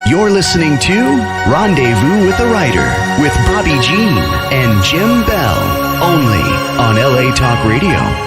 You're listening to Rendezvous with the Writer with Bobbi Jean and Jim Bell, only on LA Talk Radio.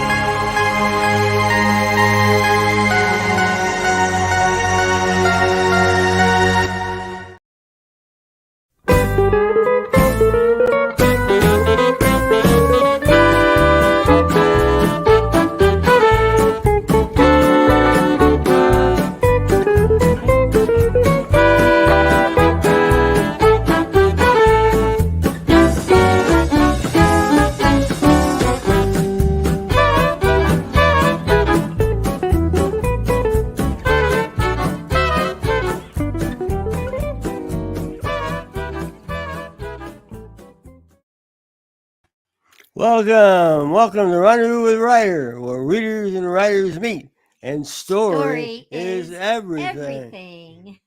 Welcome to Rendezvous with the Writer, where readers and writers meet, and story is everything.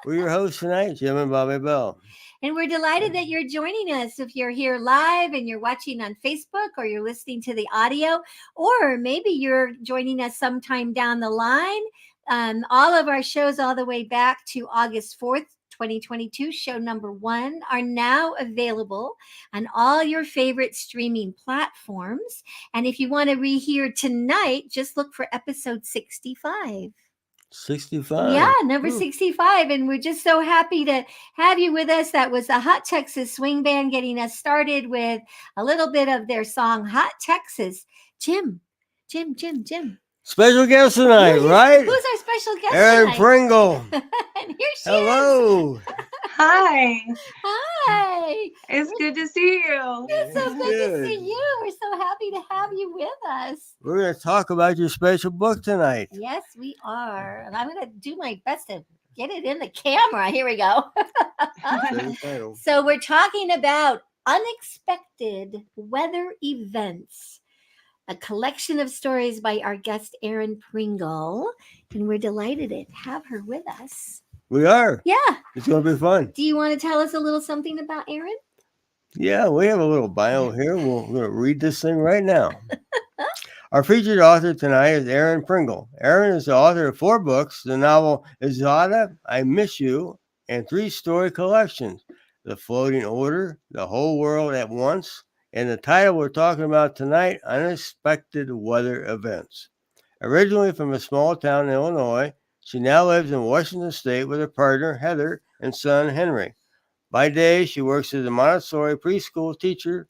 We're your hosts tonight, Jim and Bobbi Bell. And we're delighted that you're joining us. If you're here live and you're watching on Facebook, or you're listening to the audio, or maybe you're joining us sometime down the line. All of our shows all the way back to August 4th, 2022, show number 1, are now available on all your favorite streaming platforms. And if you want to rehear tonight, just look for episode 65. 65. Yeah, number 65. And we're just so happy to have you with us. That was the Hot Texas Swing Band getting us started with a little bit of their song, Hot Texas. Jim. Special guest tonight, right? Who's our special guest Erin tonight? Pringle. And here she Hello. is. Hi. Hi. It's good to see you. It's so good to see you. We're so happy to have you with us. We're going to talk about your special book tonight. Yes, we are. And I'm going to do my best to get it in the camera. Here we go. So we're talking about unexpected weather events. A collection of stories by our guest, Erin Pringle. And we're delighted to have her with us. We are. Yeah. It's going to be fun. Do you want to tell us a little something about Erin? Yeah, we have a little bio here. We're going to read this thing right now. Our featured author tonight is Erin Pringle. Erin is the author of 4 books, the novel Izada, I Miss You, and 3 story collections, The Floating Order, The Whole World at Once, and the title we're talking about tonight, Unexpected Weather Events. Originally from a small town in Illinois, she now lives in Washington State with her partner, Heather, and son, Henry. By day, she works as a Montessori preschool teacher,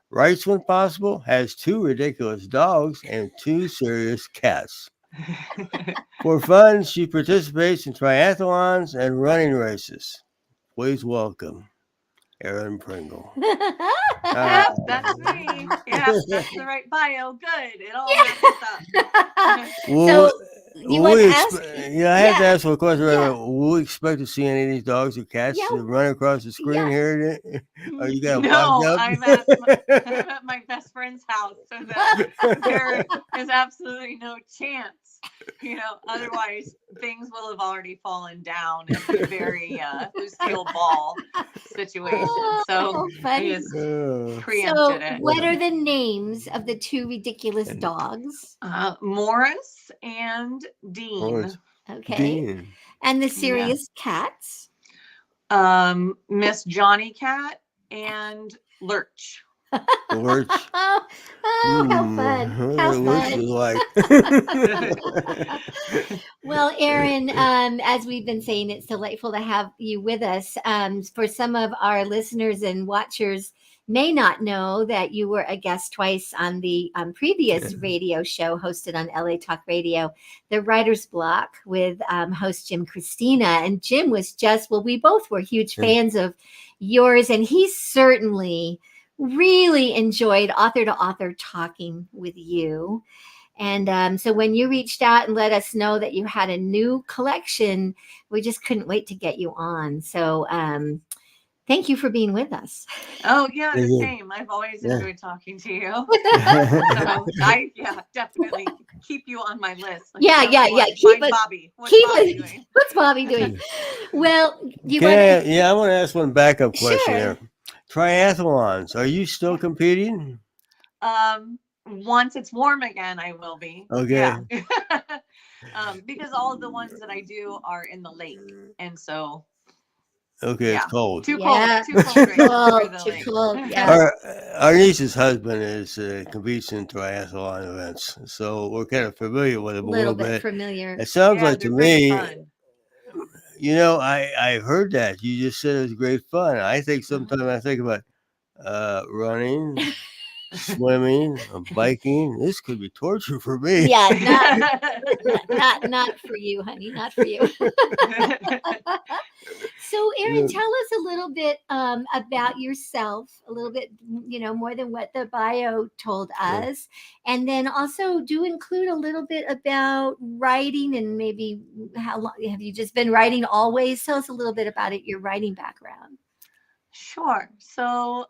writes when possible, has 2 ridiculous dogs, and 2 serious cats. For fun, she participates in triathlons and running races. Please welcome Erin Pringle. Yep, that's me. Yeah, that's the right bio. Good. It all matches up. Well, you want to ask? I have to ask a question. Right now. Will we expect to see any of these dogs or cats run across the screen here? Or you got No, up? I'm at my best friend's house, so that there is absolutely no chance. Otherwise things will have already fallen down in a very Lucille Ball situation. So I just preempted it. What are the names of the 2 ridiculous dogs? Morris and Dean. Morris. Okay. Dean. And the serious cats? Miss Johnny Cat and Lurch. Lurch. How fun. How Lurch fun. is like. Well, Erin, as we've been saying, it's delightful to have you with us. For some of our listeners and watchers may not know that you were a guest twice on the previous radio show hosted on LA Talk Radio, The Writer's Block, with host Jim Christina. And Jim was we both were huge fans of yours, and he certainly really enjoyed author to author talking with you. And so when you reached out and let us know that you had a new collection, we just couldn't wait to get you on. So thank you for being with us. Oh, yeah, the same. I've always enjoyed talking to you. So I definitely keep you on my list. Yeah. Keep Bobbi. What's Bobbi doing? What's Bobbi doing? Well, I want to ask one backup question here. Sure. Triathlons. Are you still competing? Once it's warm again, I will be. Okay. Yeah. Because all of the ones that I do are in the lake, and so Okay, it's cold. Too Yeah. cold. Too cold right now for the Too lake. cold. Yeah. Our niece's husband is competes in triathlon events, so we're kind of familiar with him A a little little bit bit. familiar. It sounds Yeah, like to they're great me, fun. you know, I heard that you just said it was great fun. I think sometimes I think about running, swimming, biking. This could be torture for me. Yeah, not for you, honey, not for you. So, Erin, tell us a little bit about yourself, a little bit, more than what the bio told us. And then also do include a little bit about writing and maybe how long have you just been writing always? Tell us a little bit about it, your writing background. Sure. So,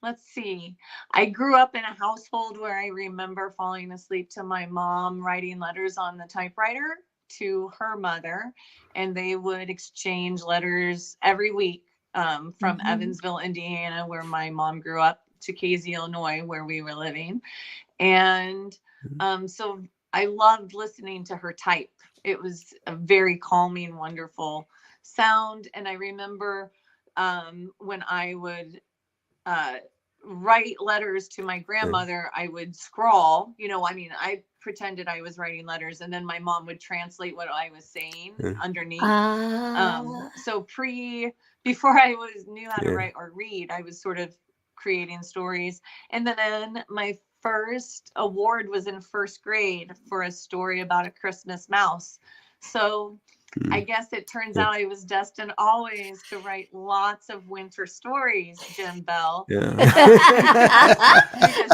let's see. I grew up in a household where I remember falling asleep to my mom writing letters on the typewriter to her mother, and they would exchange letters every week from Evansville, Indiana, where my mom grew up, to Casey, Illinois, where we were living. And so I loved listening to her type. It was a very calming, wonderful sound. And I remember when I would write letters to my grandmother, I would scrawl, I pretended I was writing letters, and then my mom would translate what I was saying underneath. So before I knew how to write or read, I was sort of creating stories. And then my first award was in first grade for a story about a Christmas mouse. So I guess it turns out I was destined always to write lots of winter stories, Jim Bell. Because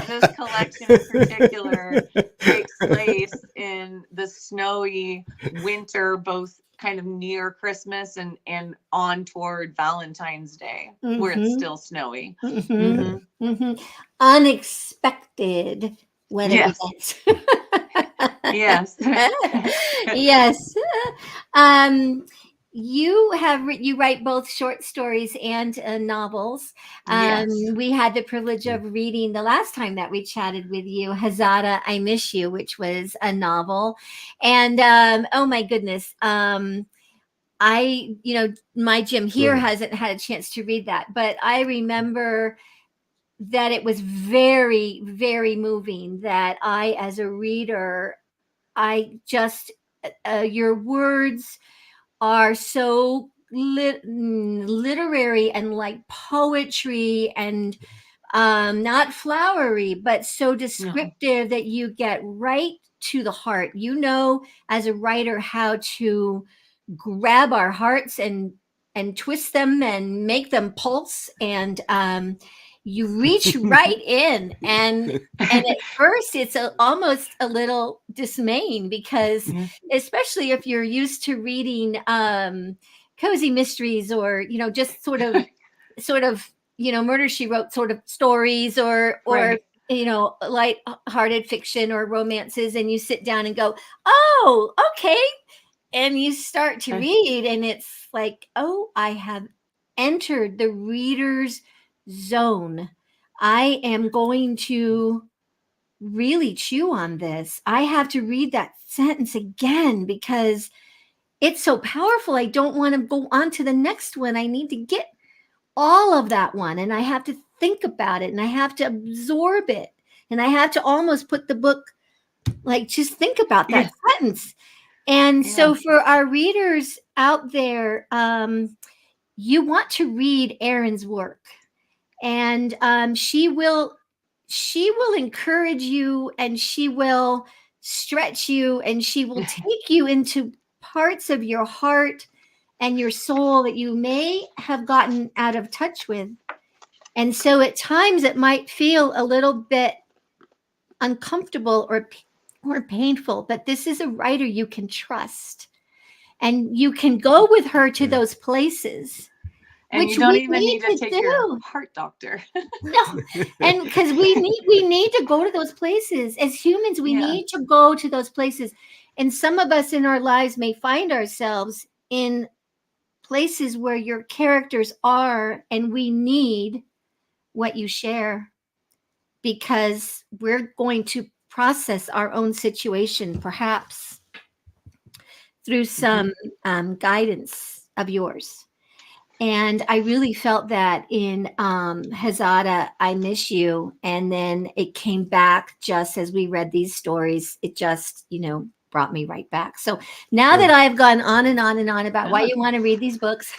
this collection in particular takes place in the snowy winter, both kind of near Christmas and on toward Valentine's Day, where it's still snowy. Unexpected weather events. Yes. Yes. You write both short stories and novels. Yes. We had the privilege of reading the last time that we chatted with you, Hazada, I Miss You, which was a novel. And oh my goodness. My Jim here hasn't had a chance to read that, but I remember that it was very, very moving, that I, as a reader, I just, your words are so literary and like poetry, and not flowery, but so descriptive that you get right to the heart. As a writer, how to grab our hearts and twist them and make them pulse, and you reach right in, and at first it's almost a little dismaying, because especially if you're used to reading cozy mysteries, or just sort of Murder, She Wrote sort of stories, or light-hearted fiction or romances, and you sit down and go, oh, okay, and you start to read, and it's like, oh, I have entered the reader's zone. I am going to really chew on this. I have to read that sentence again because it's so powerful. I don't want to go on to the next one. I need to get all of that one, and I have to think about it, and I have to absorb it, and I have to almost put the book, like, just think about that sentence. And so for our readers out there, you want to read Erin's work, and she will encourage you, and she will stretch you, and she will take you into parts of your heart and your soul that you may have gotten out of touch with. And so at times it might feel a little bit uncomfortable or painful, but this is a writer you can trust, and you can go with her to those places, and which you don't we even need to take do. your heart doctor. No, and because we need to go to those places as humans. We need to go to those places, and some of us in our lives may find ourselves in places where your characters are, and we need what you share, because we're going to process our own situation, perhaps through some guidance of yours. And I really felt that in Hazada, I Miss You. And then it came back just as we read these stories. It just, brought me right back. So now that I've gone on and on and on about why you want to read these books.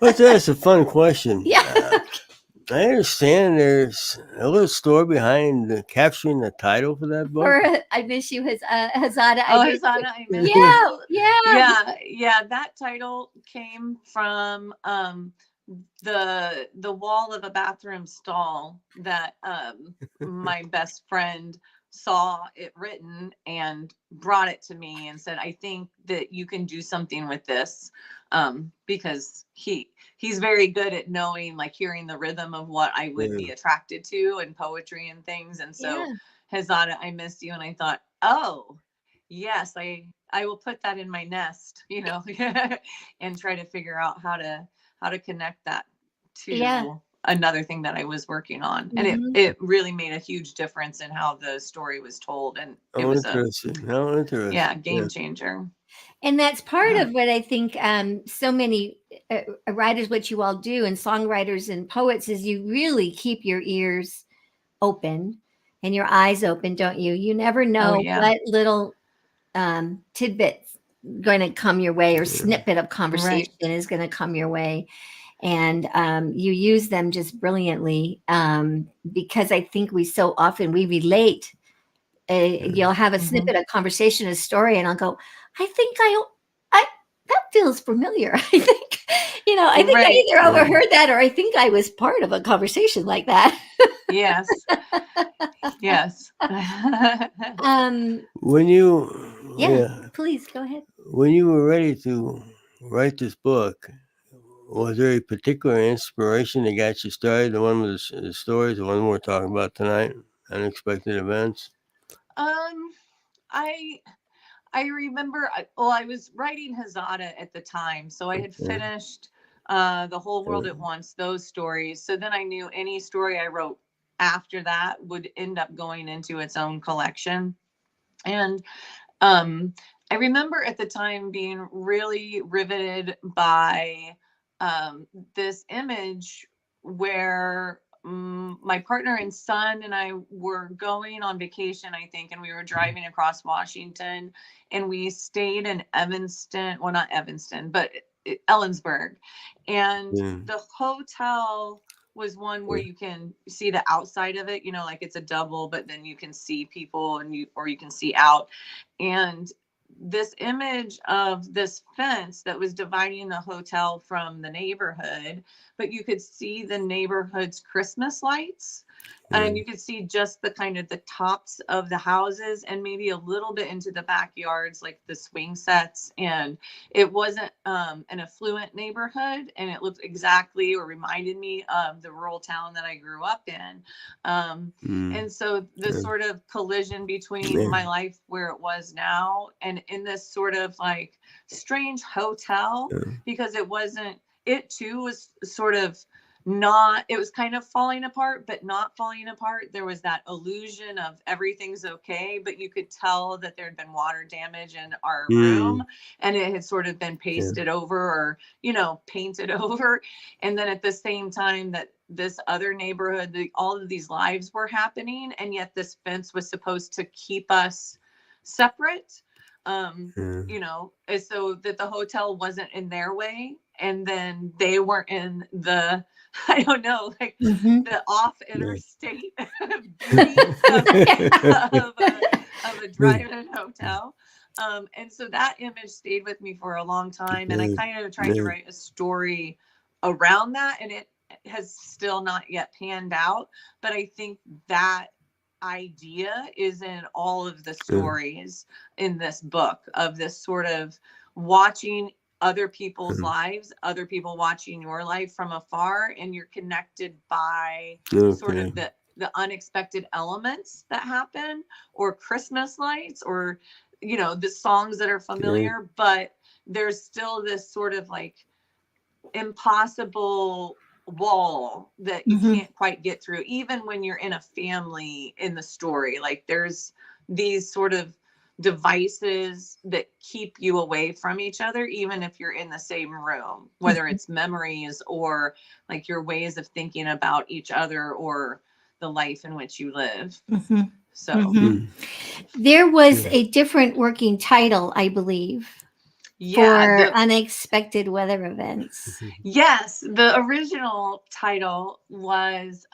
But that's a fun question. Yeah. I understand there's a little story behind capturing the title for that book. Or I Miss You, Hazada. Oh, I Miss Hosanna, You. I miss Yeah, you. Yeah. That title came from the wall of a bathroom stall that my best friend saw it written and brought it to me and said, I think that you can do something with this, because he's very good at knowing, like, hearing the rhythm of what I would be attracted to in poetry and things. And so Hazada, I Miss You. And I thought, oh yes, I will put that in my nest, and try to figure out how to connect that to another thing that I was working on. And it really made a huge difference in how the story was told. And it was interesting. game changer. And that's part of what I think so many writers, what you all do, and songwriters and poets, is you really keep your ears open and your eyes open, don't you? You never know what little tidbit's going to come your way, or snippet of conversation is going to come your way. And you use them just brilliantly, because I think we so often we relate. You'll have a snippet of conversation, a story, and I'll go, I think I that feels familiar. I think, I either overheard that, or I think I was part of a conversation like that. Yes. When you please go ahead. When you were ready to write this book, was there a particular inspiration that got you started? The one with the stories, the one we're talking about tonight, unexpected events. I remember, I was writing Hazada at the time. So I had finished The Whole World at Once, those stories. So then I knew any story I wrote after that would end up going into its own collection. And I remember at the time being really riveted by this image where my partner and son and I were going on vacation, I think, and we were driving across Washington, and we stayed in Evanston, well, not Evanston, but Ellensburg. And the hotel was one where you can see the outside of it, like it's a double, but then you can see people and you can see out. And this image of this fence that was dividing the hotel from the neighborhood, but you could see the neighborhood's Christmas lights, and you could see just the kind of the tops of the houses and maybe a little bit into the backyards, like the swing sets. And it wasn't an affluent neighborhood, and it looked exactly, or reminded me of, the rural town that I grew up in. And so the sort of collision between my life where it was now and in this sort of like strange hotel, because it too was sort of not, it was kind of falling apart, but not falling apart. There was that illusion of everything's okay, but you could tell that there had been water damage in our room, and it had sort of been pasted over, or, painted over. And then at the same time that this other neighborhood, all of these lives were happening, and yet this fence was supposed to keep us separate, so that the hotel wasn't in their way, and then they weren't in the, I don't know, like the off interstate beauty of a drive-in hotel. And so that image stayed with me for a long time, and I kind of tried to write a story around that, and it has still not yet panned out. But I think that idea is in all of the stories in this book, of this sort of watching other people's lives, other people watching your life from afar, and you're connected by sort of the unexpected elements that happen, or Christmas lights, or the songs that are familiar, but there's still this sort of like impossible wall that you can't quite get through, even when you're in a family in the story. Like there's these sort of devices that keep you away from each other, even if you're in the same room, whether it's memories or like your ways of thinking about each other or the life in which you live. Mhm. So Mhm. There was a different working title, I believe, yeah, for unexpected weather events. yes, the original title was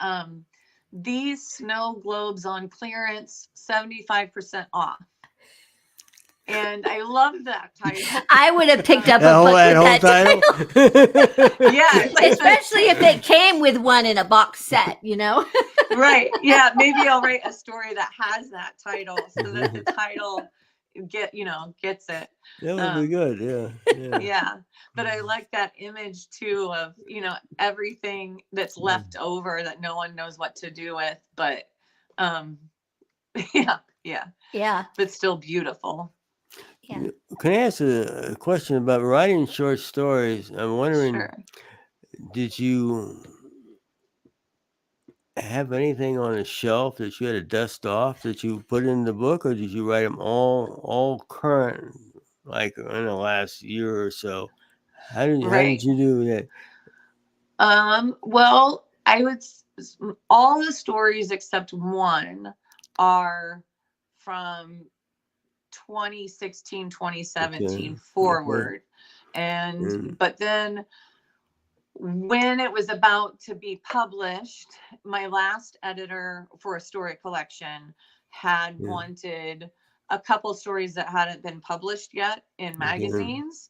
These Snow Globes on Clearance, 75% off. And I love that title. I would have picked up a That book with whole that title. Yeah, like especially if it came with one in a box set, you know? right. Yeah, maybe I'll write a story that has that title so that the title gets it. That would be good. Yeah. Yeah, but I like that image too of everything that's left over that no one knows what to do with, but yeah, but still beautiful. Yeah. Can I ask a question about writing short stories? I'm wondering, Sure. did you have anything on a shelf that you had to dust off that you put in the book, or did you write them all current, like in the last year or so? How did you do that? Well, all the stories except one are from 2016, 2017 forward. And but then when it was about to be published, my last editor for a story collection had wanted a couple stories that hadn't been published yet in magazines.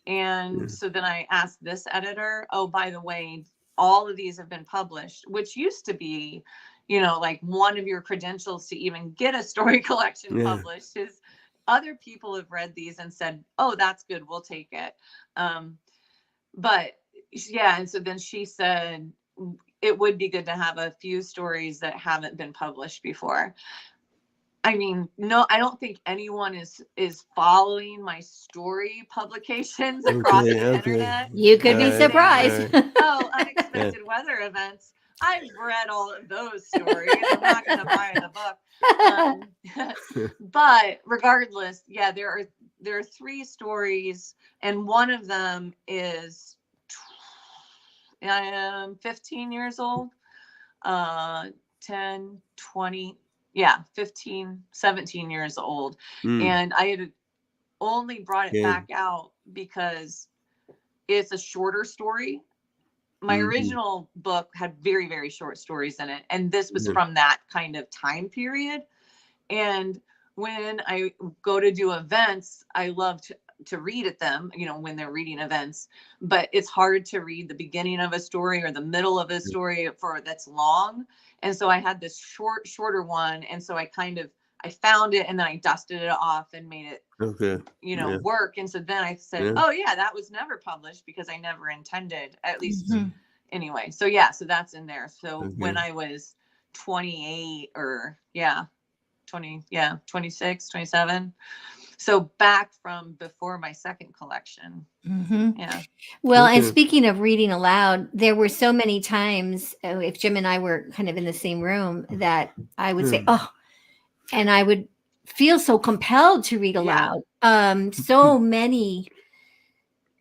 And so then I asked this editor, oh, by the way, all of these have been published, which used to be, like one of your credentials to even get a story collection published is other people have read these and said, oh, that's good, we'll take it. But yeah, and so then she said it would be good to have a few stories that haven't been published before. I mean, no, I don't think anyone is following my story publications across the internet. You could be surprised. Oh, unexpected weather events. I've read all of those stories. I'm not going to buy the book. But regardless, yeah, there are 3 stories, and one of them is 15 years old, 10, 20, 15, 17 years old. And I had only brought it back out because it's a shorter story. My original book had very, very short stories in it. And this was from that kind of time period. And when I go to do events, I love to read at them, when they're reading events, but it's hard to read the beginning of a story or the middle of a story that's long. And so I had this shorter one. And so I found it and then I dusted it off and made it, work. And so then I said, oh yeah, that was never published because I never intended, at least anyway. So so that's in there. So when I was 28 or 26, 27. So back from before my second collection. Yeah. Well, and speaking of reading aloud, there were so many times if Jim and I were kind of in the same room that I would say, oh, and I would feel so compelled to read aloud. So many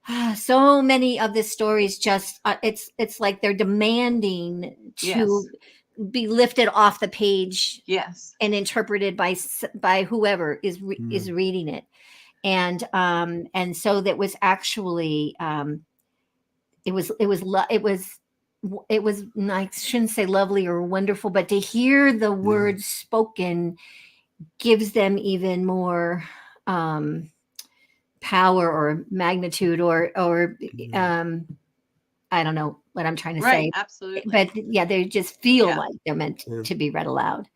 of the stories just it's like they're demanding to be lifted off the page and interpreted by whoever is reading it. And so that was actually it was I shouldn't say lovely or wonderful, but to hear the words spoken gives them even more power or magnitude or I don't know what I'm trying to say. Absolutely. But yeah, they just feel like they're meant to be read aloud.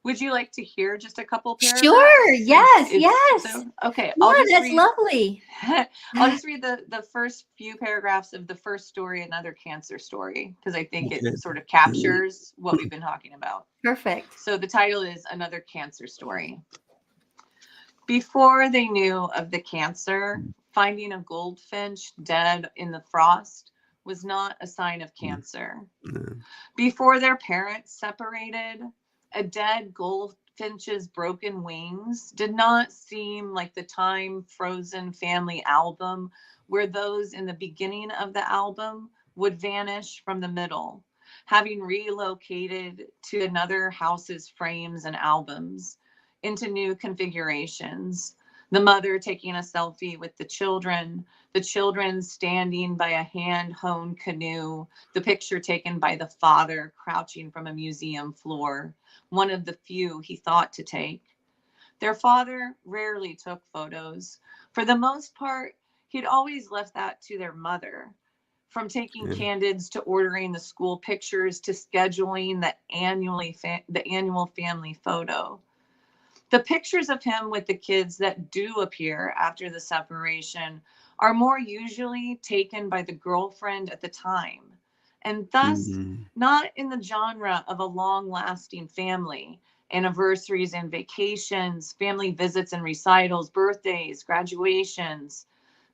Would you like to hear just a couple paragraphs? Sure. Yes. So, okay. That's lovely. I'll just read the first few paragraphs of the first story, Another Cancer Story, because I think it sort of captures what we've been talking about. Perfect. So the title is Another Cancer Story. Before they knew of the cancer, finding a goldfinch dead in the frost was not a sign of cancer. Before their parents separated, a dead Finch's Broken Wings did not seem like the time-frozen family album where those in the beginning of the album would vanish from the middle, having relocated to another house's frames and albums into new configurations. The mother taking a selfie with the children standing by a hand-honed canoe, the picture taken by the father crouching from a museum floor, one of the few he thought to take. Their father rarely took photos. For the most part, he'd always left that to their mother. From taking candids to ordering the school pictures to scheduling the annual family photo. The pictures of him with the kids that do appear after the separation are more usually taken by the girlfriend at the time, and thus not in the genre of a long-lasting family, anniversaries and vacations, family visits and recitals, birthdays, graduations,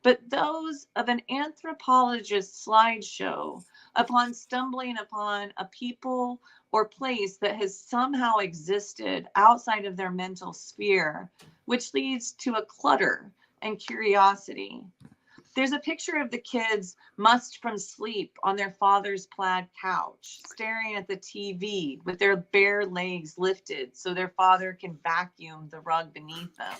but those of an anthropologist's slideshow upon stumbling upon a people or place that has somehow existed outside of their mental sphere, which leads to a clutter and curiosity. There's a picture of the kids mussed from sleep on their father's plaid couch, staring at the TV with their bare legs lifted so their father can vacuum the rug beneath them.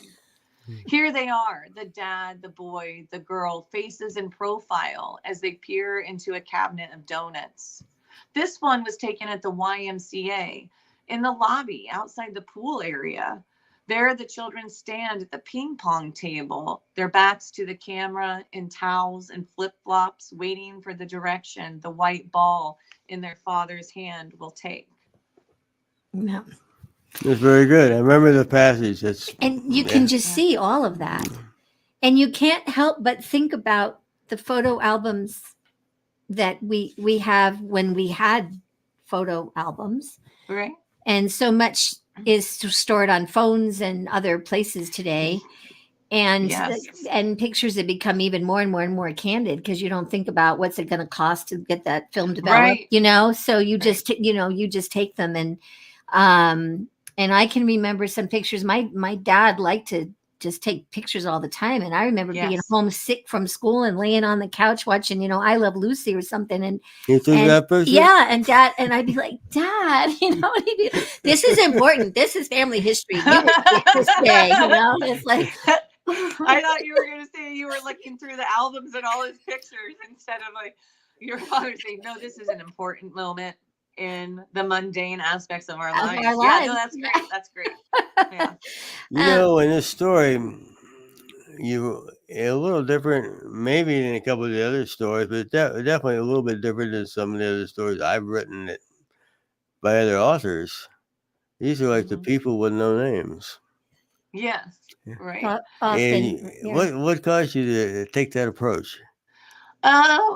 Here they are, the dad, the boy, the girl, faces in profile as they peer into a cabinet of donuts. This one was taken at the YMCA in the lobby outside the pool area. There, the children stand at the ping pong table, their backs to the camera in towels and flip-flops, waiting for the direction the white ball in their father's hand will take. Yeah. It's very good. I remember the passage. And you can just see all of that. And you can't help but think about the photo albums that we have when we had photo albums. Right. And so much is stored on phones and other places today. And and pictures have become even more and more and more candid because you don't think about what's it going to cost to get that film developed, so you just you just take them. And I can remember some pictures. My dad liked to just take pictures all the time, and I remember being homesick from school and laying on the couch watching I Love Lucy or something. And you took that picture? Yeah, and Dad, and I'd be like, Dad, he'd be, this is important. This is family history. Give it this day, It's like. I thought you were going to say you were looking through the albums and all his pictures instead of like your father saying, no, this is an important moment in the mundane aspects of our lives. Yeah, no, that's great. That's great. Yeah. In this story, you a little different, maybe in a couple of the other stories, but definitely a little bit different than some of the other stories I've written by other authors. These are like the people with no names. Yes, right. What caused you to take that approach?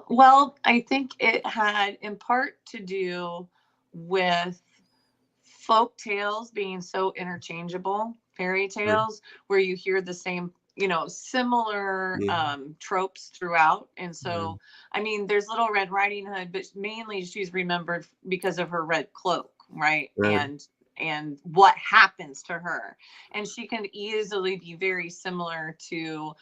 Well, I think it had in part to do with folk tales being so interchangeable, fairy tales, where you hear the same, similar tropes throughout. And so, I mean, there's Little Red Riding Hood, but mainly she's remembered because of her red cloak, right? And what happens to her. And she can easily be very similar to,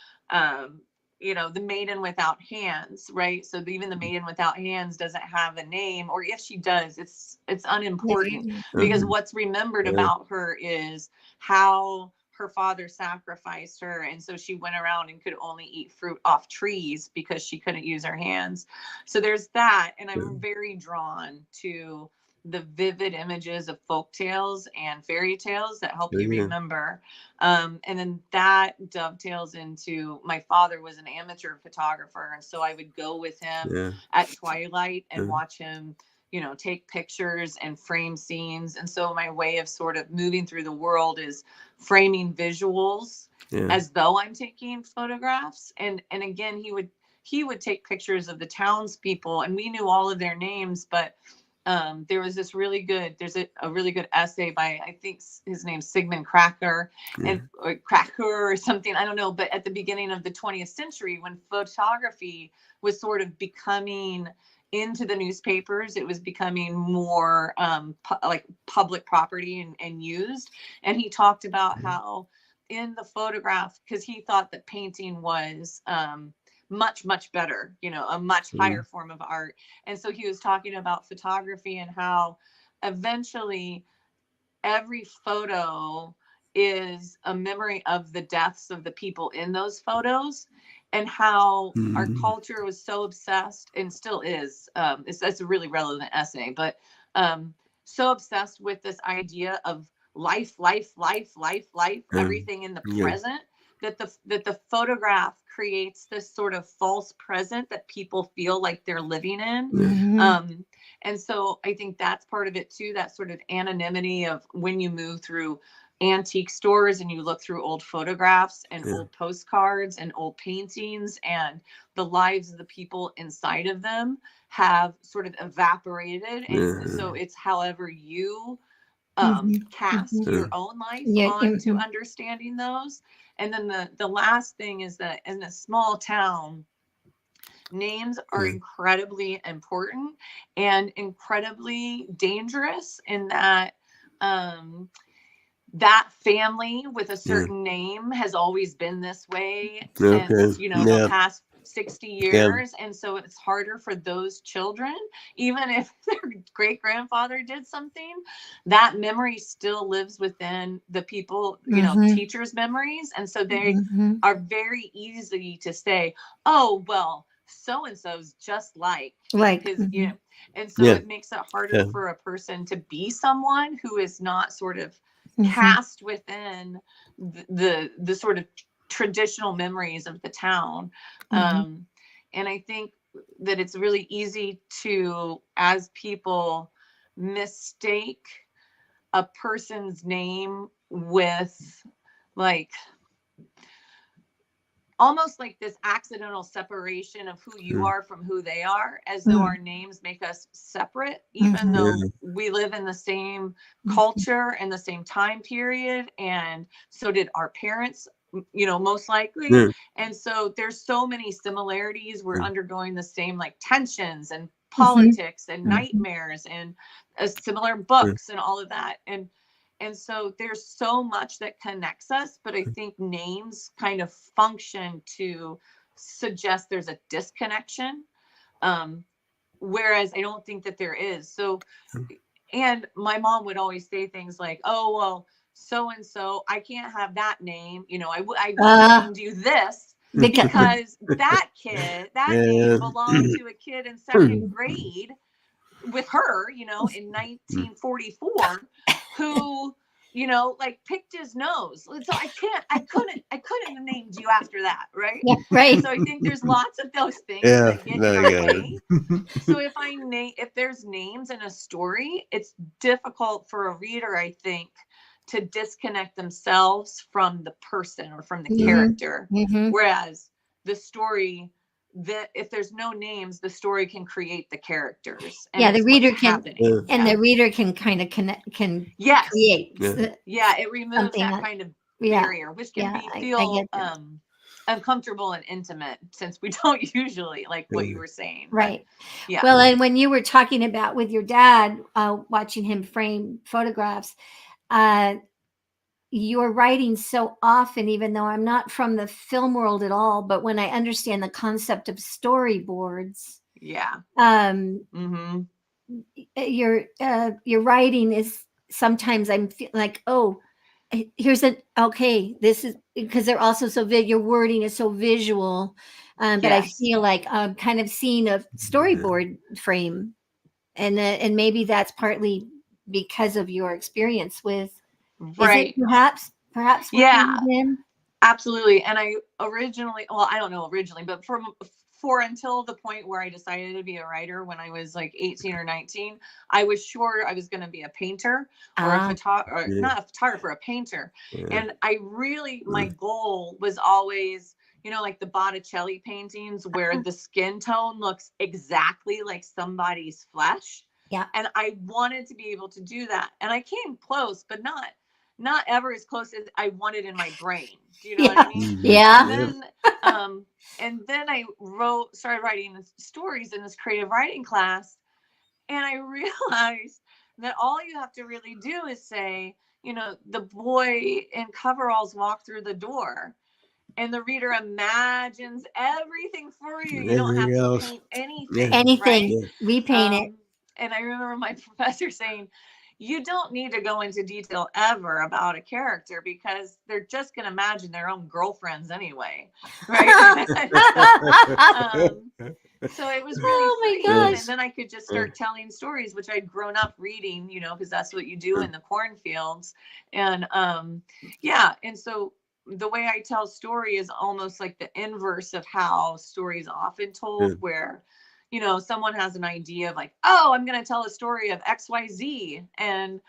the Maiden Without Hands, right? So even the Maiden Without Hands doesn't have a name, or if she does, it's unimportant because what's remembered about her is how her father sacrificed her. And so she went around and could only eat fruit off trees because she couldn't use her hands. So there's that. And I'm very drawn to the vivid images of folk tales and fairy tales that help you remember. And then that dovetails into my father was an amateur photographer. And so I would go with him at twilight and watch him, take pictures and frame scenes. And so my way of sort of moving through the world is framing visuals as though I'm taking photographs. And again, he would take pictures of the townspeople, and we knew all of their names, but there was there's a really good essay by, I think his name's Sigmund Cracker or Cracker or something. I don't know. But at the beginning of the 20th century, when photography was sort of becoming into the newspapers. It was becoming more like public property and used. And he talked about how in the photograph, because he thought that painting was much better, you know, a much higher form of art. And so he was talking about photography and how eventually every photo is a memory of the deaths of the people in those photos, and how our culture was so obsessed, and still is, it's a really relevant essay, but so obsessed with this idea of life, everything in the present, that the photograph creates this sort of false present that people feel like they're living in. And so I think that's part of it too, that sort of anonymity of when you move through antique stores and you look through old photographs and old postcards and old paintings, and the lives of the people inside of them have sort of evaporated. And so it's however you cast your own life onto understanding those. And then the last thing is that in a small town, names are incredibly important and incredibly dangerous, in that that family with a certain name has always been this way since, you know, the past 60 years. And so it's harder for those children, even if their great grandfather did something, that memory still lives within the people, you know, teachers' memories. And so they are very easy to say, oh, well, so-and-so's just like, because, you know, and so it makes it harder for a person to be someone who is not sort of cast within the sort of traditional memories of the town. And I think that it's really easy to, as people, mistake a person's name with like almost like this accidental separation of who you are from who they are, as though our names make us separate, even though we live in the same culture and the same time period. And so did our parents, you know, most likely. And so there's so many similarities. We're undergoing the same like tensions and politics and nightmares and similar books and all of that. And so there's so much that connects us, but I think names kind of function to suggest there's a disconnection, whereas I don't think that there is. So, and my mom would always say things like, oh, well, so-and-so, I can't have that name. You know, I named you this because that kid, that name belonged to a kid in second grade with her, you know, in 1944, who, you know, like picked his nose. So I couldn't have named you after that, right? Yeah, right. So I think there's lots of those things that get in our way. So if there's names in a story, it's difficult for a reader, I think, to disconnect themselves from the person or from the character. Whereas the story, that if there's no names, the story can create the characters. And the reader can, the reader can kind of create. It removes that kind of barrier, which can feel uncomfortable and intimate, since we don't usually, like what you were saying. Right. But, well, and when you were talking about with your dad, watching him frame photographs, you're writing so often, even though I'm not from the film world at all, but when I understand the concept of storyboards, your writing is sometimes I'm like, oh, here's this is because they're also so your wording is so visual, but I feel like I'm kind of seeing a storyboard frame, and maybe that's partly because of your experience with. Is it perhaps with him? Absolutely. And I originally, well, I don't know originally, but for until the point where I decided to be a writer when I was like 18 or 19, I was sure I was going to be a painter or a photographer, not a photographer, a painter. And I really, my goal was always, you know, like the Botticelli paintings where the skin tone looks exactly like somebody's flesh. Yeah. And I wanted to be able to do that. And I came close, but not ever as close as I wanted in my brain. Do you know what I mean? Yeah. And then And then I started writing stories in this creative writing class. And I realized that all you have to really do is say, the boy in coveralls walked through the door. And the reader imagines everything for you. You don't have Everything to else. paint anything, Anything. right? Repaint it. And I remember my professor saying, you don't need to go into detail ever about a character because they're just going to imagine their own girlfriends anyway, right? So it was really Oh my freeing. gosh. And then I could just start telling stories, which I'd grown up reading, because that's what you do in the cornfields. And and so the way I tell story is almost like the inverse of how stories often told, where someone has an idea of like, oh, I'm going to tell a story of XYZ, and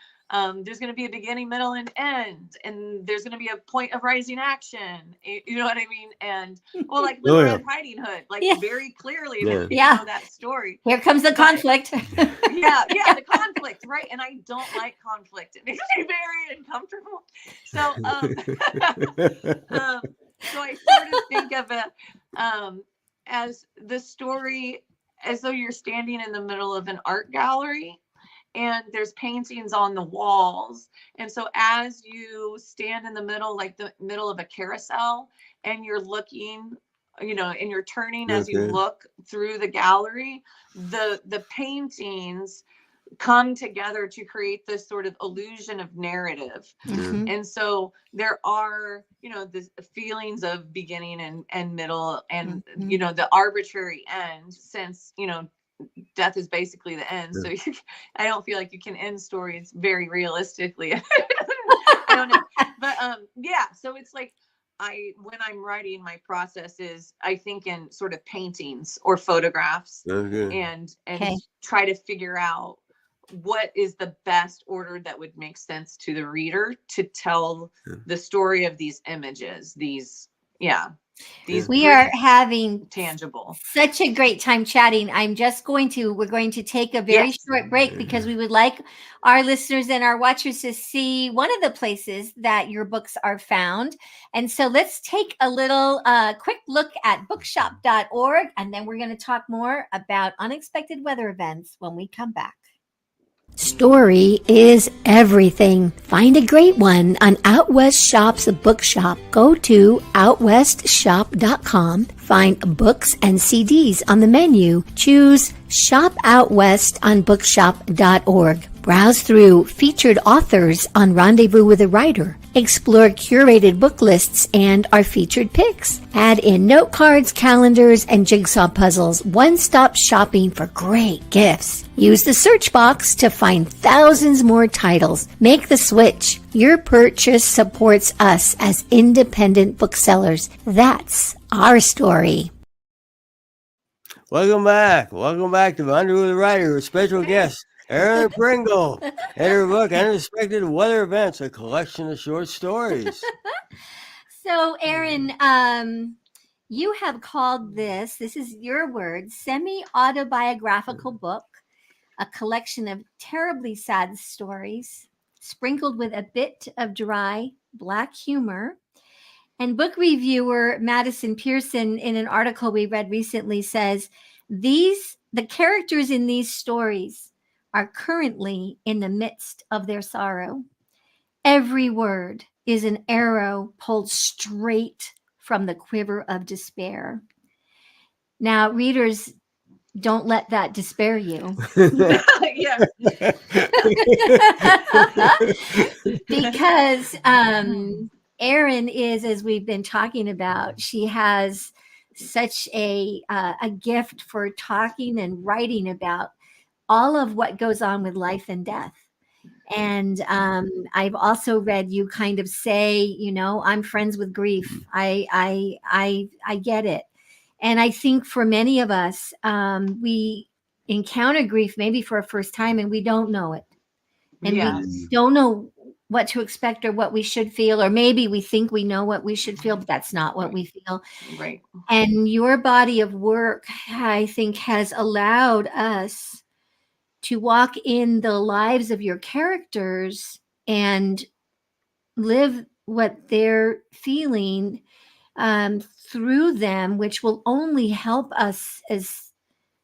there's going to be a beginning, middle, and end, and there's going to be a point of rising action. You know what I mean? And well, like Little Red Riding Hood, like very clearly, you know that story. Here comes the conflict. The conflict, right? And I don't like conflict. It makes me very uncomfortable. So, so I sort of think of it as the story, as though you're standing in the middle of an art gallery and there's paintings on the walls. And so as you stand in the middle, like the middle of a carousel, and you're looking, and you're turning as you look through the gallery, the paintings come together to create this sort of illusion of narrative. And so there are, the feelings of beginning and middle and, the arbitrary end, since, death is basically the end. So I don't feel like you can end stories very realistically. I don't know. But so it's like, when I'm writing, my process is, I think in sort of paintings or photographs, and try to figure out what is the best order that would make sense to the reader to tell the story of these images. We are having tangible, such a great time chatting. We're going to take a very short break because we would like our listeners and our watchers to see one of the places that your books are found. And so let's take a little quick look at bookshop.org, and then we're going to talk more about unexpected weather events when we come back. Story is everything. Find a great one on Out West Shop's bookshop. Go to outwestshop.com. Find books and CDs on the menu. Choose Shop Out West on bookshop.org. Browse through featured authors on Rendezvous with a Writer. Explore curated book lists and our featured picks. Add in note cards, calendars, and jigsaw puzzles. One-stop shopping for great gifts. Use the search box to find thousands more titles. Make the switch. Your purchase supports us as independent booksellers. That's our story. Welcome back. Welcome back to Rendezvous with a Writer with special guest Erin Pringle and her book Unexpected Weather Events, a collection of short stories. So, Erin, you have called this is your word, semi-autobiographical book, a collection of terribly sad stories sprinkled with a bit of dry black humor. And book reviewer Madison Pearson, in an article we read recently, says the characters in these stories are currently in the midst of their sorrow. Every word is an arrow pulled straight from the quiver of despair. Now, readers, don't let that despair you. Because Erin is, as we've been talking about, she has such a gift for talking and writing about all of what goes on with life and death. And I've also read you kind of say, I'm friends with grief. I get it. And I think for many of us, we encounter grief maybe for a first time and we don't know it. And we don't know what to expect or what we should feel, or maybe we think we know what we should feel, but that's not what we feel. Right. And your body of work, I think, has allowed us to walk in the lives of your characters and live what they're feeling through them, which will only help us as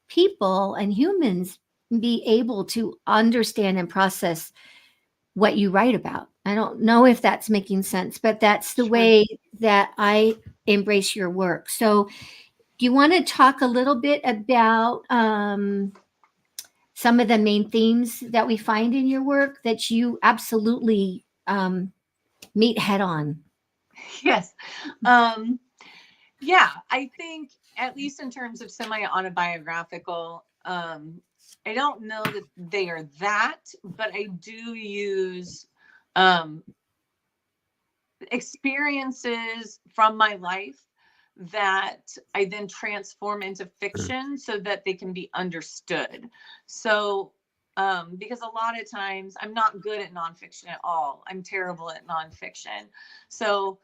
people and humans be able to understand and process what you write about. I don't know if that's making sense, but that's the Sure. way that I embrace your work. So, do you want to talk a little bit about some of the main themes that we find in your work that you absolutely meet head on? Yes. Yeah, I think at least in terms of semi-autobiographical, I don't know that they are that, but I do use experiences from my life that I then transform into fiction so that they can be understood. So, because a lot of times I'm not good at nonfiction at all. I'm terrible at nonfiction. So,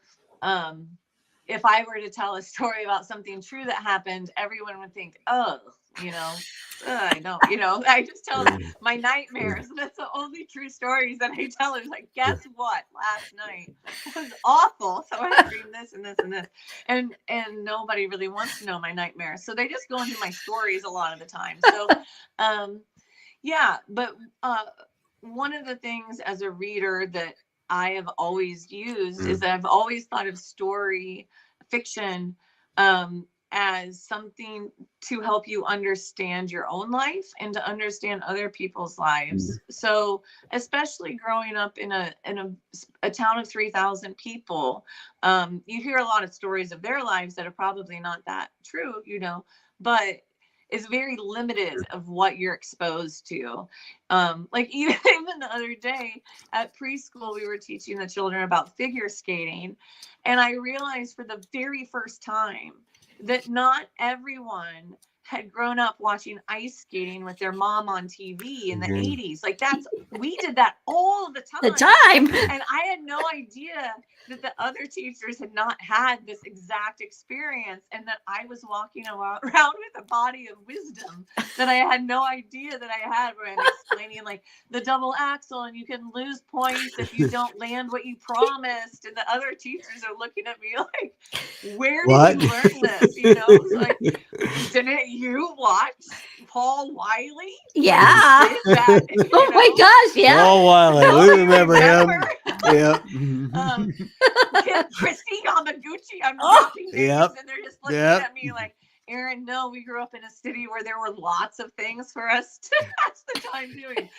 if I were to tell a story about something true that happened, everyone would think, oh, I don't, I just tell my nightmares. That's the only true stories that I tell. Is like, guess what? Last night was awful. So I dreamed this and this and this. And nobody really wants to know my nightmares. So they just go into my stories a lot of the time. So yeah, but one of the things as a reader that I have always used is that I've always thought of story fiction as something to help you understand your own life and to understand other people's lives. So, especially growing up in a town of 3,000 people, you hear a lot of stories of their lives that are probably not that true, but is very limited of what you're exposed to. Like even the other day at preschool, we were teaching the children about figure skating. And I realized for the very first time that not everyone had grown up watching ice skating with their mom on TV in the 80s. Like we did that all the time. And I had no idea that the other teachers had not had this exact experience and that I was walking around with a body of wisdom that I had no idea that I had, where I'm explaining like the double axel and you can lose points if you don't land what you promised. And the other teachers are looking at me like, where did you learn this? It's like, didn't you watch Paul Wiley? Yeah. Did that, Oh my gosh, yeah. Paul Wiley, Nobody we remember him. remember? Yep. Christy Yamaguchi, I'm dropping names, Yep. and they're just looking Yep. at me like, Aaron, no, we grew up in a city where there were lots of things for us to pass the time doing.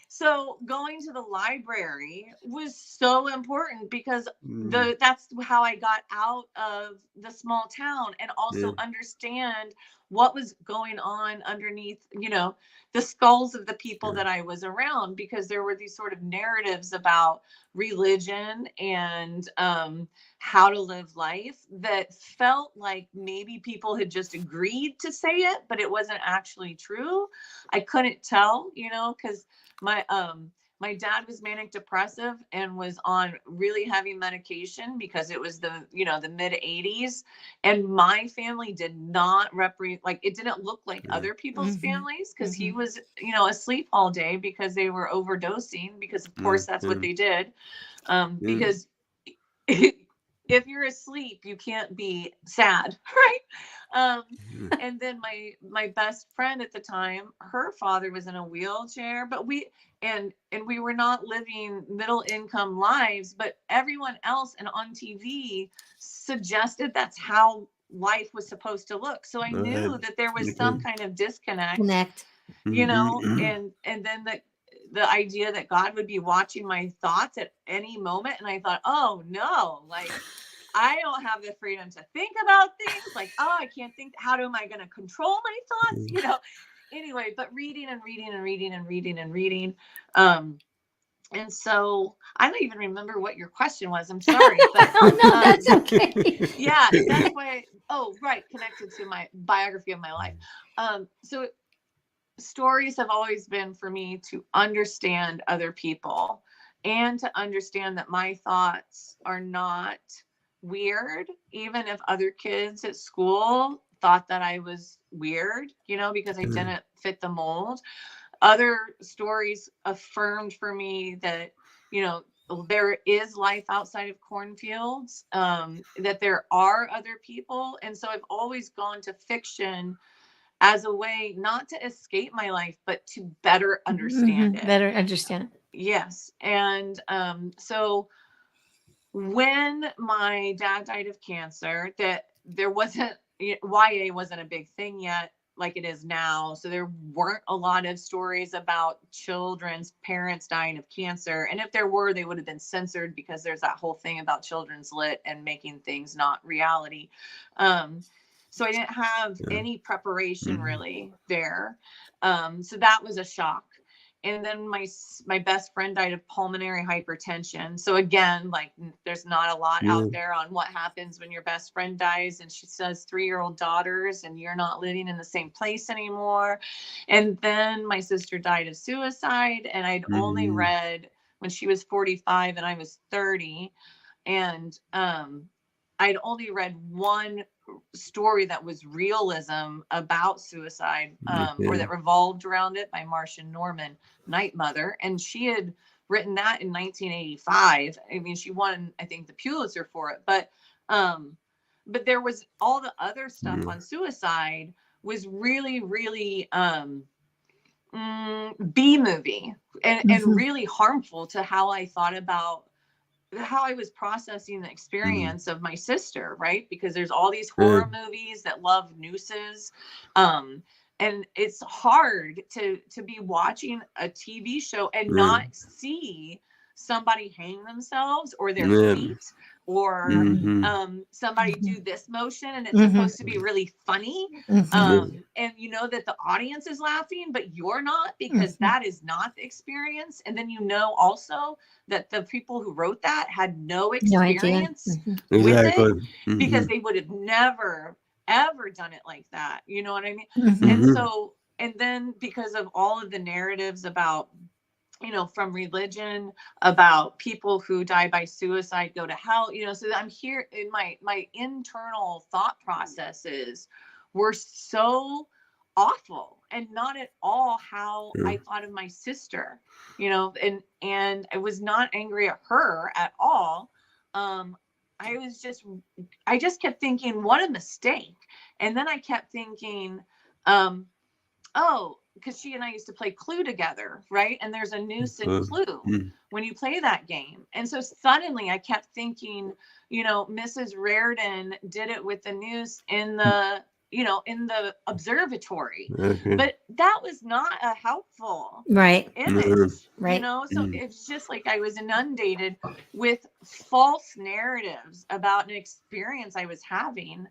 So going to the library was so important because that's how I got out of the small town and also understand what was going on underneath, the skulls of the people that I was around, because there were these sort of narratives about religion and how to live life that felt like maybe people had just agreed to say it, but it wasn't actually true. I couldn't tell, because my dad was manic depressive and was on really heavy medication because it was the mid 80s, and my family did not it didn't look like other people's families, because he was asleep all day because they were overdosing, because of course that's what they did, because if you're asleep, you can't be sad, right? And then my best friend at the time, her father was in a wheelchair, but we were not living middle income lives, but everyone else and on TV suggested that's how life was supposed to look. So I knew that there was some kind of disconnect, and then the idea that God would be watching my thoughts at any moment. And I thought, oh no, like I don't have the freedom to think about things. Like, oh, I can't think. How am I going to control my thoughts? Anyway, but reading and reading and reading and reading and reading. And so I don't even remember what your question was. I'm sorry. But oh, no, that's okay. Yeah, that's why. Oh, right. Connected to my biography of my life. So stories have always been for me to understand other people and to understand that my thoughts are not weird, even if other kids at school thought that I was weird, because I didn't fit the mold. Other stories affirmed for me that, there is life outside of cornfields, that there are other people. And so I've always gone to fiction as a way not to escape my life, but to better understand it. Better understand. Yes. And so when my dad died of cancer, that there wasn't, YA wasn't a big thing yet like it is now. So there weren't a lot of stories about children's parents dying of cancer. And if there were, they would have been censored because there's that whole thing about children's lit and making things not reality. So I didn't have any preparation really there. So that was a shock. And then my best friend died of pulmonary hypertension. So again, like there's not a lot out there on what happens when your best friend dies, and she says 3-year-old daughters and you're not living in the same place anymore. And then my sister died of suicide, and I'd only read when she was 45 and I was 30. And I'd only read one story that was realism about suicide, or that revolved around it, by Marcia Norman, Night Mother. And she had written that in 1985. I mean, she won, I think, the Pulitzer for it. But there was all the other stuff on suicide was really, really B movie and really harmful to how I thought about how I was processing the experience of my sister, right? Because there's all these horror movies that love nooses. And it's hard to be watching a TV show and not see somebody hang themselves, or their feet, or somebody do this motion, and it's supposed to be really funny. And you know that the audience is laughing, but you're not, because that is not the experience. And then you know also that the people who wrote that had no experience with it, because they would have never ever done it like that. You know what I mean? And so, and then because of all of the narratives about, you know, from religion, about people who die by suicide go to hell, you know, so I'm here in my internal thought processes were so awful and not at all how I thought of my sister, you know, and I was not angry at her at all. I just kept thinking, what a mistake. And then I kept thinking, oh, because she and I used to play Clue together, right? And there's a noose in Clue when you play that game. And so suddenly I kept thinking, you know, Mrs. Reardon did it with the noose in the, you know, in the observatory. But that was not a helpful image, you know? So it's just like I was inundated with false narratives about an experience I was having,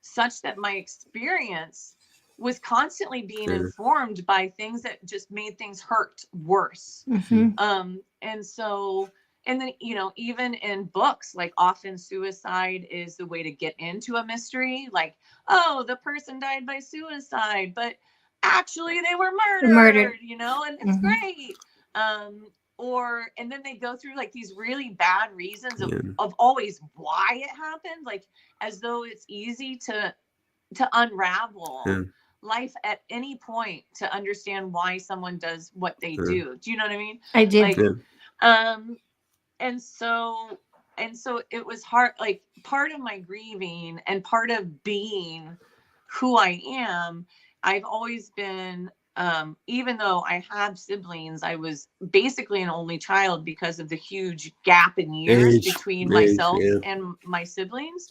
such that my experience was constantly being informed by things that just made things hurt worse. And so, and then, you know, even in books, like often suicide is the way to get into a mystery. Like, oh, the person died by suicide, but actually they were murdered. You know, and it's great. And then they go through like these really bad reasons of always why it happened, like as though it's easy to unravel life at any point to understand why someone does what they do. Do you know what I mean? I did. Like, and so it was hard. Like part of my grieving and part of being who I am, I've always been, even though I have siblings, I was basically an only child because of the huge gap in years between myself and my siblings.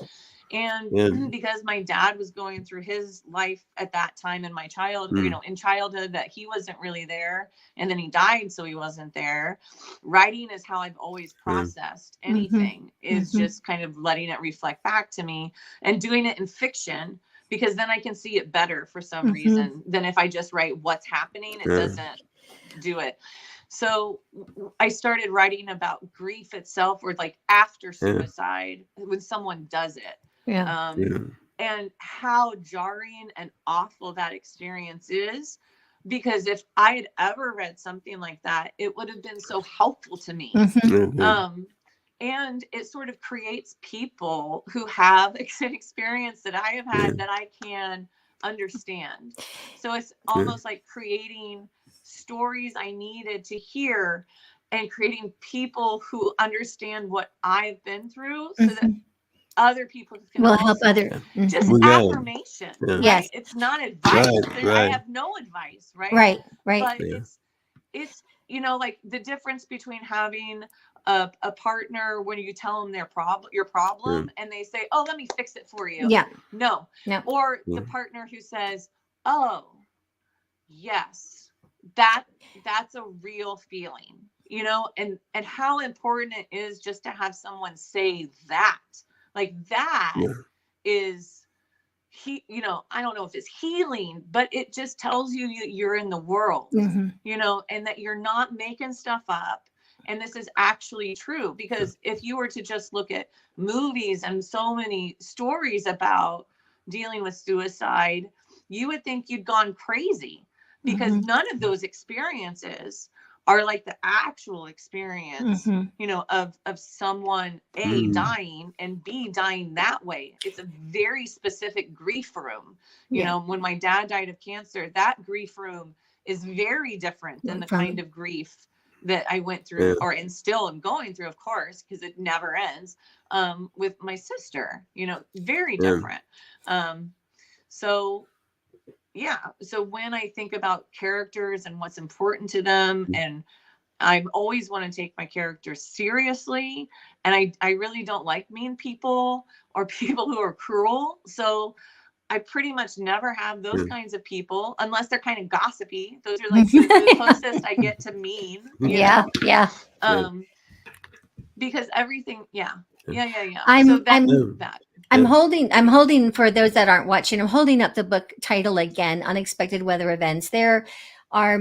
And because my dad was going through his life at that time in my childhood, you know, in childhood, that he wasn't really there, and then he died, so he wasn't there. Writing is how I've always processed anything, is just kind of letting it reflect back to me and doing it in fiction, because then I can see it better for some reason than if I just write what's happening. It doesn't do it. So I started writing about grief itself, or like after suicide, when someone does it. And how jarring and awful that experience is, because if I had ever read something like that, it would have been so helpful to me. And it sort of creates people who have an experience that I have had that I can understand. So it's almost like creating stories I needed to hear. and creating people who understand what I've been through so that other people can will also help other. just Well, yeah. affirmation, Yeah. right? Yes. It's not advice. Right, I right. have no advice, right? Right. But Yeah. it's like the difference between having a partner when you tell them your problem and they say, oh, let me fix it for you. Yeah. No. No. Or the partner who says, oh, yes, that's a real feeling, and how important it is just to have someone say that, like that is I don't know if it's healing, but it just tells you you're in the world, and that you're not making stuff up. And this is actually true, because if you were to just look at movies and so many stories about dealing with suicide, you would think you'd gone crazy, because none of those experiences are like the actual experience, of someone A, dying, and B, dying that way. It's a very specific grief room. When my dad died of cancer, that grief room is very different than the kind of grief that I went through, and still am going through, of course, because it never ends, with my sister, very different. So when I think about characters and what's important to them, and I always want to take my characters seriously, and I really don't like mean people or people who are cruel. So I pretty much never have those kinds of people, unless they're kind of gossipy. Those are like the closest I get to mean. Yeah. Because everything, I'm that. I'm holding for those that aren't watching, I'm holding up the book title again, Unexpected Weather Events. There are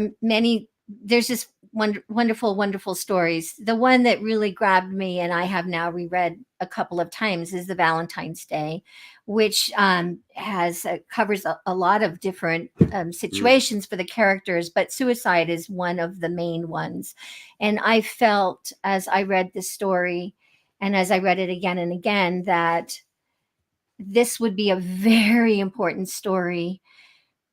there's just wonderful stories. The one that really grabbed me, and I have now reread a couple of times, is the Valentine's Day, which covers a lot of different situations for the characters, but suicide is one of the main ones. And I felt, as I read this story, and as I read it again and again, that this would be a very important story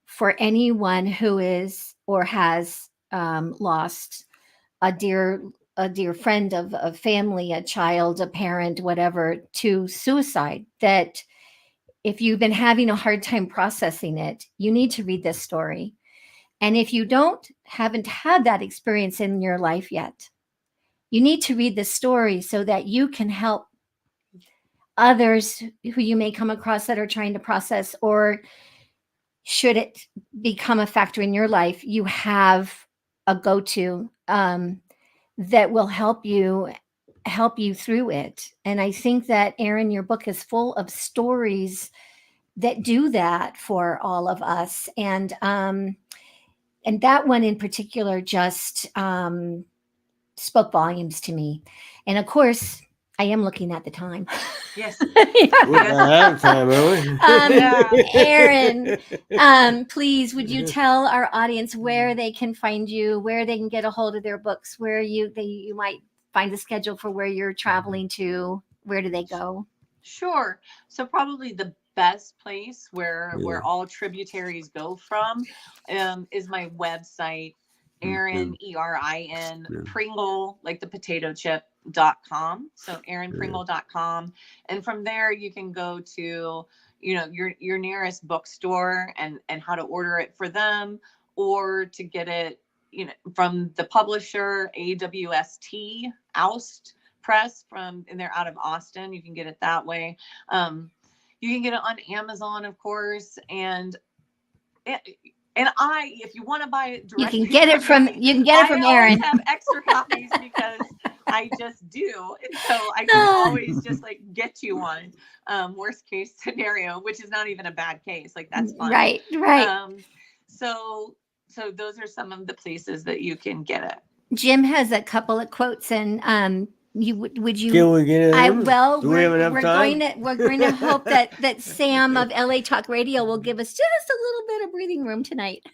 for anyone who is or has lost a dear friend of a family, a child, a parent, whatever, to suicide. That if you've been having a hard time processing it, you need to read this story. And if you haven't had that experience in your life yet, you need to read this story so that you can help others who you may come across that are trying to process, or should it become a factor in your life, you have a go-to that will help you through it. And I think that, Erin, your book is full of stories that do that for all of us. And that one in particular just spoke volumes to me. And of course, I am looking at the time. Yes. We're out of time, are we? Erin, please, would you tell our audience where they can find you, where they can get a hold of their books, where you might find a schedule for where you're traveling to? Where do they go? Sure. So probably the best place where all tributaries go from is my website, Erin, ERIN, Pringle, like the potato chip.com. So erinpringle.com. And from there you can go to, your nearest bookstore and how to order it for them, or to get it, from the publisher, AWST, Oust Press, and they're out of Austin. You can get it that way. You can get it on Amazon, of course, and if you want to buy it directly, you can get it from I Erin. always have extra copies because I just do, and so I can always just like get you one. Worst case scenario, which is not even a bad case, like that's fine. Right. So those are some of the places that you can get it. Jim has a couple of quotes, and would you? Can we get it? Do we have enough time? We're going to hope that Sam of LA Talk Radio will give us just a little bit of breathing room tonight.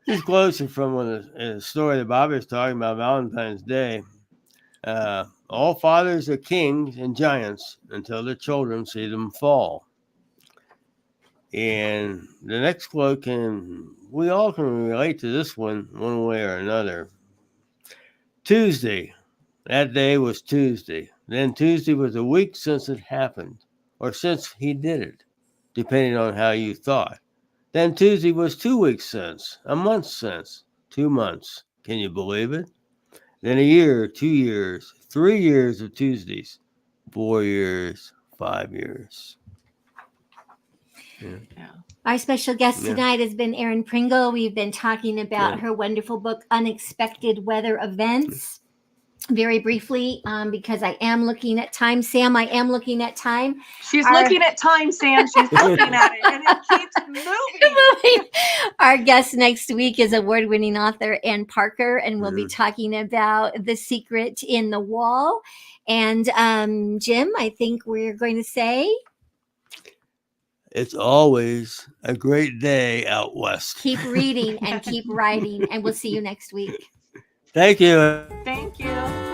Just closing from a story that Bobbi was talking about, Valentine's Day. All fathers are kings and giants until their children see them fall. And the next quote we all can relate to this one way or another. Tuesday. That day was Tuesday. Then Tuesday was a week since it happened, or since he did it, depending on how you thought. Then Tuesday was 2 weeks since, a month since, 2 months. Can you believe it? Then a year, 2 years, 3 years of Tuesdays, 4 years, 5 years. Yeah. Our special guest Yeah. tonight has been Erin Pringle. We've been talking about Yeah. her wonderful book, Unexpected Weather Events. Very briefly, because I am looking at time. Sam, I am looking at time. She's looking at time, Sam. She's looking at it, and it keeps moving. Our guest next week is award-winning author Ann Parker, and we'll be talking about The Secret in the Wall. And Jim, I think we're going to say, It's always a great day out west. keep reading and keep writing, and we'll see you next week. Thank you. Thank you.